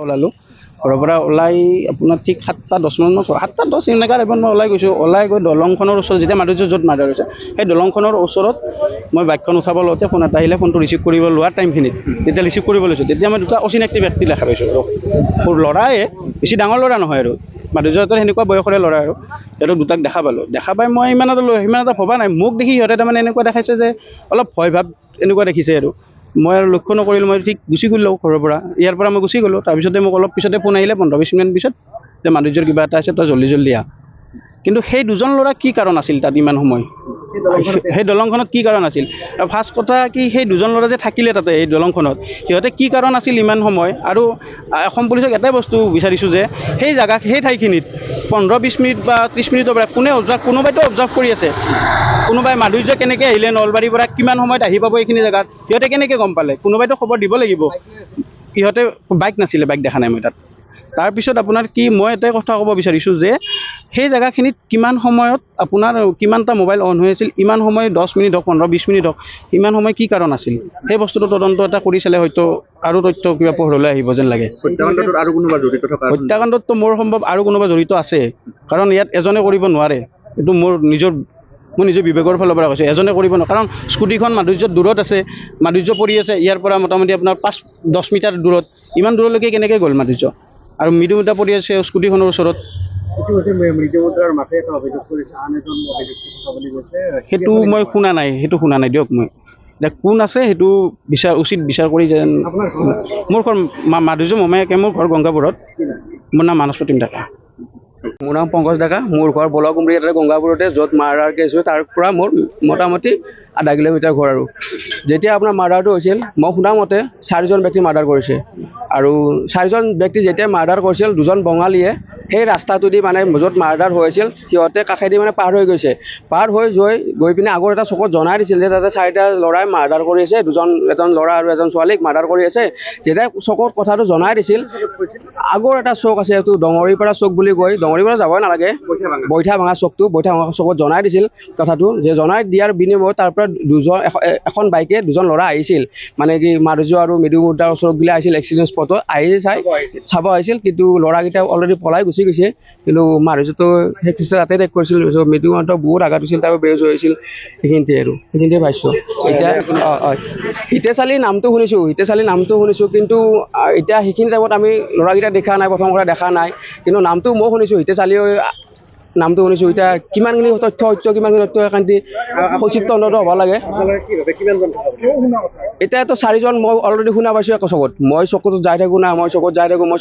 ওলালোঁ ঘৰৰ পৰা ওলাই আপোনাৰ ঠিক 7:10 মানত 7:10 এনেকুৱা টাইমত মই ওলাই গৈছোঁ। ওলাই গৈ দলংখনৰ ওচৰত যেতিয়া মাধুৰ্য য'ত মাৰ্ডাৰ হৈছে সেই দলংখনৰ ওচৰত মই বাইকখন উঠাব লওঁতে ফোন এটা আহিলে। ফোনটো ৰিচিভ কৰিব লোৱাৰ টাইমখিনিত যেতিয়া ৰিচিভ কৰিব লৈছোঁ তেতিয়া মই দুটা অচিনাকি ব্যক্তি দেখা পাইছোঁ। ল'ৰাই বেছি ডাঙৰ ল'ৰা নহয় আৰু মাধুৰ্যহঁতৰ সেনেকুৱা বয়সৰে ল'ৰা আৰু সিহঁতক দুটাক দেখা পালোঁ। দেখা পাই মই সিমান এটা ভবা নাই। মোক দেখি সিহঁতে তাৰমানে এনেকুৱা দেখাইছে যে অলপ ভয় ভাৱ এনেকুৱা দেখিছে আৰু মই আৰু লক্ষ্য নকৰিলোঁ। মই ঠিক গুচি গ'লোঁ ঘৰৰ পৰা। ইয়াৰ পৰা মই গুচি গ'লোঁ। তাৰপিছতে মোক অলপ পিছতে ফোন আহিলে 15-20 মিনিট পিছত যে মাধুৰ্যৰ কিবা এটা আছে, তই জল্দি আহ। কিন্তু সেই দুজন ল'ৰা কি কাৰণ আছিল তাত ইমান সময়, সেই দলংখনত কি কাৰণ আছিল? আৰু ফাৰ্ষ্ট কথা কি সেই দুজন ল'ৰা যে থাকিলে তাতে এই দলংখনত সিহঁতে কি কাৰণ আছিল ইমান সময়? আৰু অসম পুলিচক এটাই বস্তু বিচাৰিছোঁ যে সেই জেগা সেই ঠাইখিনিত 15-20 মিনিট বা 30 মিনিটৰ পৰা কোনোবাইতো অবজাৰ্ভ কৰি আছে। কোনোবাই মাধুৰ্য কেনেকৈ আহিলে নলবাৰীৰ পৰা কিমান সময়ত আহি পাব এইখিনি জেগাত সিহঁতে কেনেকৈ গম পালে? কোনোবাইতো খবৰ দিব লাগিব। সিহঁতে বাইক নাছিলে, বাইক দেখা নাই মই তাত। তাৰপিছত আপোনাৰ কি মই এটাই কথা ক'ব বিচাৰিছোঁ যে সেই জেগাখিনিত কিমান সময়ত আপোনাৰ কিমানটা মোবাইল অন হৈ আছিল, ইমান সময় 10 মিনিট হওক 15-20 মিনিট হওক ইমান সময় কি কাৰণ আছিল? সেই বস্তুটো তদন্ত এটা কৰি চালে হয়তো আৰু তথ্য কিবা পোহৰলৈ আহিব যেন লাগে। হত্যাকাণ্ডটোত আৰু কোনোবা জড়িত থকা? হত্যাকাণ্ডততো মোৰ সম্ভৱ আৰু কোনোবা জড়িত আছে, কাৰণ ইয়াত এজনে কৰিব নোৱাৰে। এইটো মই নিজৰ বিবেকৰ ফালৰ পৰা কৈছোঁ, এজনে কৰিব নোৱাৰে। কাৰণ স্কুটিখন মাধুৰ্যত দূৰত আছে, মাধুৰ্য পৰি আছে ইয়াৰ পৰা মোটামুটি আপোনাৰ 5-10 মিটাৰ দূৰত। ইমান দূৰলৈকে কেনেকৈ গ'ল মাধুৰ্য? আৰু মৃদুমতা পৰি আছে স্কুটিখনৰ ওচৰত। মৃদুমতাৰ মাকে এটা অভিযোগ কৰিছে, আন এজন অভিযুক্ত থকা বুলি কৈছে। সেইটো মই শুনা নাই দিয়ক। মই এতিয়া কোন আছে সেইটো উচিত বিচাৰ কৰি যেন। মোৰ ঘৰ মাধুৰ্য মোমায়েকে, মোৰ ঘৰ গংগাপুৰত। মোৰ নাম মানস প্ৰতিম ডেকা। মোৰ নাম পংকজ ডেকা। মোৰ ঘৰ বলকুমৰী এটা গংগাপুৰতে, য'ত মাৰ্ডাৰ কেছ হয় তাৰ পৰা মোৰ মোটামুটি আধা কিলোমিটাৰ ঘৰ। আৰু যেতিয়া আপোনাৰ মাৰ্ডাৰটো হৈছিল মই শুনা মতে 4জন ব্যক্তি মাৰ্ডাৰ কৰিছে। আৰু 4জন ব্যক্তি যেতিয়া মাৰ্ডাৰ কৰিছিল, 2জন বঙালীয়ে সেই ৰাস্তাটোদি মানে য'ত মাৰ্ডাৰ হৈছিল সিহঁতে কাষেদি মানে পাৰ হৈ গৈছে। পাৰ হৈ গৈ পিনে আগৰ এটা চকত জনাই দিছিল যে তাতে 4টা ল'ৰাই মাৰ্ডাৰ কৰি আছে, এজন ল'ৰা আৰু এজন ছোৱালীক মাৰ্ডাৰ কৰি আছে। যেতিয়া চকত কথাটো জনাই দিছিল, আগৰ এটা চক আছে এইটো ডঙৰিপাৰা চক বুলি কয়, ডঙৰিপাৰা যাবই নালাগে, বৈঠা ভাঙা চকটো, বৈঠা ভাঙা চকত জনাই দিছিল কথাটো। যে জনাই দিয়াৰ বিনিময়ত তাৰ পৰা এখন বাইকে 2জন ল'ৰা আহিছিল, মানে কি মাধুৰ্য আৰু মৃদুমতাৰ ওচৰত গিলা আহিছিল এক্সিডেণ্ট স্পটত চাব আহিছিল। কিন্তু ল'ৰাকেইটা অলৰেডি পলাই গুচি গৈছে। কিন্তু মাধুৰ্যটো সেই পিছত তাতে টেক কৰিছিল। মৃদুমতাক বহুত আঘাত দিছিল, তাৰ বেজ হৈছিল। সেইখিনিতে পাইছোঁ। এতিয়া হিতেশালী নামটো শুনিছোঁ, কিন্তু এতিয়া সেইখিনি টাইমত আমি ল'ৰাকেইটা দেখা নাই, প্ৰথম কথা দেখা নাই। কিন্তু নামটো মই শুনিছোঁ, হিতেশালী নামটো শুনিছোঁ। এতিয়া কিমানখিনি তথ্য সত্য কিমানখিনি তথ্য একান্তি সচিত্ৰ তদন্ত হ'ব লাগে। এতিয়াতো 4জন মই অলৰেডি শুনা পাইছোঁ একো চকত। মই চকত যাই থাকোঁ মই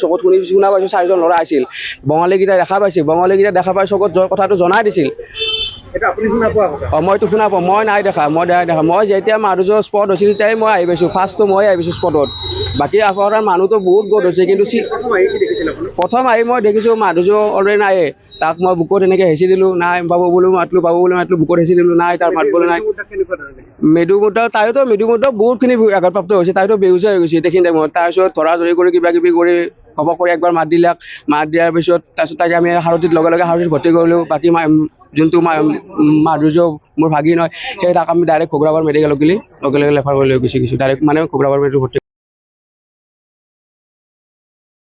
চকত শুনা পাইছোঁ 4জন ল'ৰা আছিল। বঙালীকেইটা দেখা পাই চকত কথাটো জনাই দিছিল। মইতো শুনা পাওঁ, মই নাই দেখা। মই যেতিয়া মাধুৰ্য স্পট হৈছিল তেতিয়াই মই আহি পাইছোঁ। ফাৰ্ষ্টটো মই আহি পাইছোঁ স্পটত। বাকী আপোনাৰ মানুহটো বহুত গ'ত হৈছে। কিন্তু প্ৰথম আহি মই দেখিছোঁ মাধুৰ্য অলৰেডি নাই। তাক মই বুকুত এনেকৈ হেঁচি দিলোঁ, নাই বাবু বুলি মাতলোঁ, বুকুত হেঁচি দিলোঁ, নাই তাৰ মাত বোলে নাই। মৃদুমতা বহুতখিনি আঘাতপ্ৰাপ্ত হৈছে, তাইতো বেহুচা হৈ গৈছে সেইখিনি টাইমত। তাৰপিছত ধৰা ধৰি কৰি কিবা কিবি কৰি একবাৰ মাত দিয়াৰ পিছত তাৰপিছত তাকে আমি হাৰতিত লগে হাৰতিত ভৰ্তি কৰিলোঁ। বাকী যোনটো মাধুৰ্য মোৰ ভাগিন হয়, সেই তাক আমি ডাইৰেক্ট ঘগ্ৰাবাৰ মেডিকেলত লগে ৰেফাৰ কৰি লৈ গুচি গৈছোঁ। ডাইৰেক্ট মানে ঘগ্ৰাবাৰ মেডিকেলত ভৰ্তি